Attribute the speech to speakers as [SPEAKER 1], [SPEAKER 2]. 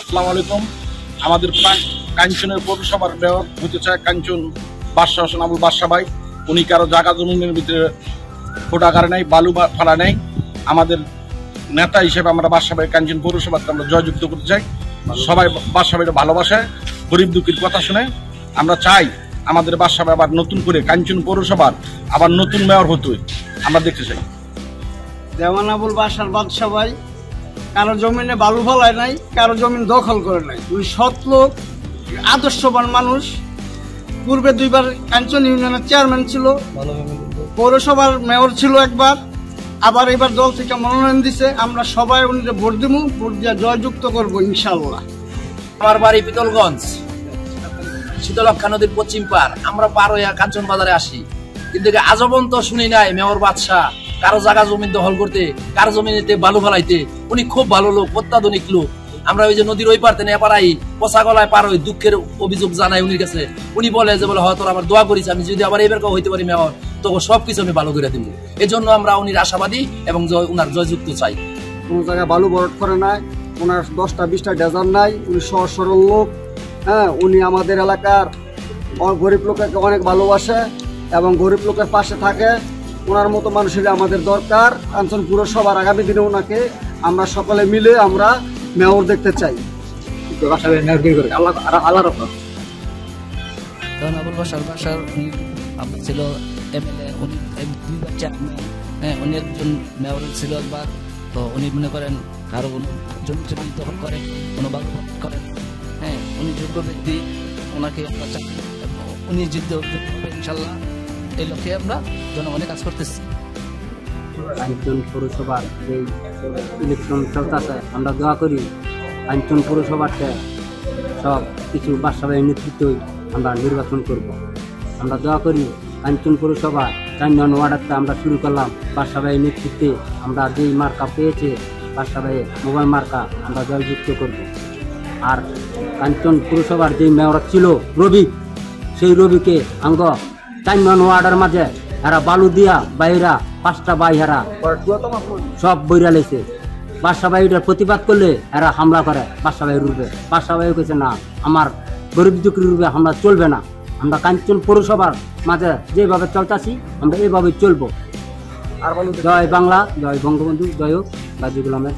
[SPEAKER 1] আসসালামু আলাইকুম। আমাদের কাঞ্চনের পৌরসভার মেয়র হতে চায় কাঞ্চন বাদশা হোসেন আবুল বাদশা ভাই। উনি কারো জায়গা জমিনের ভিতরে ফোটাকার নেই, বালু ফালা নেই। আমাদের নেতা হিসেবে আমরা বাদশা ভাই কাঞ্চন পৌরসভাকে আমরা জয়যুক্ত করতে চাই। সবাই বাদশা ভাইটা ভালোবাসে, গরিব দুঃখীর কথা শুনে। আমরা চাই আমাদের বাদশা ভাই আবার নতুন করে কাঞ্চন পৌরসভার আবার নতুন মেয়র হতে আমরা দেখতে চাই।
[SPEAKER 2] যেমন আবুল বাদশা ভাই কারো জমিনে বালু ফলায় নাই, কারো জমিন দখল করে নাই। উনি সৎ লোক, আদর্শবান মানুষ। পূর্বে 2 বার কাঞ্চন ইউনিয়নের চেয়ারম্যান ছিল, পৌরসভার মেয়র ছিল একবার, আবার এবার দল থেকে মনোনয়ন দিছে। আমরা সবাই উনি ভোট দিব, ভোট দিয়ে জয়যুক্ত করবো ইনশাআল্লাহ।
[SPEAKER 3] আমার বাড়ি পিতলগঞ্জ, শীতলক্ষা নদীর পশ্চিম পার। আমরা পার হইয়া কাঞ্চন বাজারে আসি, কিন্তু আজও পর্যন্ত শুনি নাই মেয়র বাদশা কারো জায়গা জমিন দখল করতে, কারো জমিনেতে বালু ফেলাইতে। উনি খুব ভালো লোক, অত্যাধুনিক লোক। আমরা ওই যে নদীর ওই পারতে নেই পারাই পচা গলায় পার হই, দুঃখের অভিযোগ জানাই উনির কাছে। উনি বলে যে বলে হয়তো আমার দোয়া করিস, আমি যদি আবার এবার হইতে পারি মেয়র, তো সবকিছু আমি ভালো করে দিব। এই জন্য আমরা উনির আশাবাদী এবং উনার জয়যুক্ত চাই।
[SPEAKER 2] কোনো জায়গায় বালু বরট করে নাই, ওনার 10টা 20টা ডেজার নাই। উনি সহজ সরল লোক। হ্যাঁ, উনি আমাদের এলাকার গরিব লোককে অনেক ভালোবাসে এবং গরিব লোকের পাশে থাকে। ওনার মতো মানুষের আমাদের দরকার। কাঞ্চন পুরসভার আগামী দিনে ওনাকে আমরা সকলে মিলে আমরা মেয়র দেখতে চাই।
[SPEAKER 4] আবুল বাসার আপনার ছিল এমএলএ, উনি 2 বার চেয়ারম্যান। হ্যাঁ, উনি একজন মেয়র ছিল একবার। তো উনি মনে করেন কারো কোনো জমি দখল করেন, কোনো বালু করেন। হ্যাঁ, উনি যোগ্য ব্যক্তি, ওনাকে আমরা চাই। উনি জিততে হবে ইনশাল্লাহ। এই লক্ষ্যে আমরা জনগণের কাজ করতেছি।
[SPEAKER 5] কাঞ্চন পৌরসভার এই ইলেকশন চলতেছে, আমরা দোয়া করি কাঞ্চন পৌরসভাতে সব কিছু বাদশা ভাইয়ের নেতৃত্বই আমরা নির্বাচন করব। আমরা দোয়া করি কাঞ্চন পৌরসভা 4 নং ওয়ার্ডে আমরা শুরু করলাম বাদশা ভাইয়ের নেতৃত্বে। আমরা যেই মার্কা পেয়েছে বাদশা ভাইয়ের মোবাইল মার্কা, আমরা জয়যুক্ত করব। আর কাঞ্চন পৌরসভার যেই মেয়র ছিল রবি, সেই রবিকে আঙ্গ 4 নং ওয়ার্ডের মাঝে এরা বালু দিয়া বাইরা 5টা বাই হারা সব বইরা লেছে। বাদশা ভাইটার প্রতিবাদ করলে এরা হামলা করে বাদশা ভাইয়ের রূপে। বাদশা ভাই কেছে না, আমার গরিব দুঃখীর রূপে আমরা চলবে না। আমরা কাঞ্চন পৌরসভার মাঝে যেভাবে চলতেছি আমরা এইভাবে চলবো। জয় বাংলা, জয় বঙ্গবন্ধু, জয় হোক গাজী গোলামের।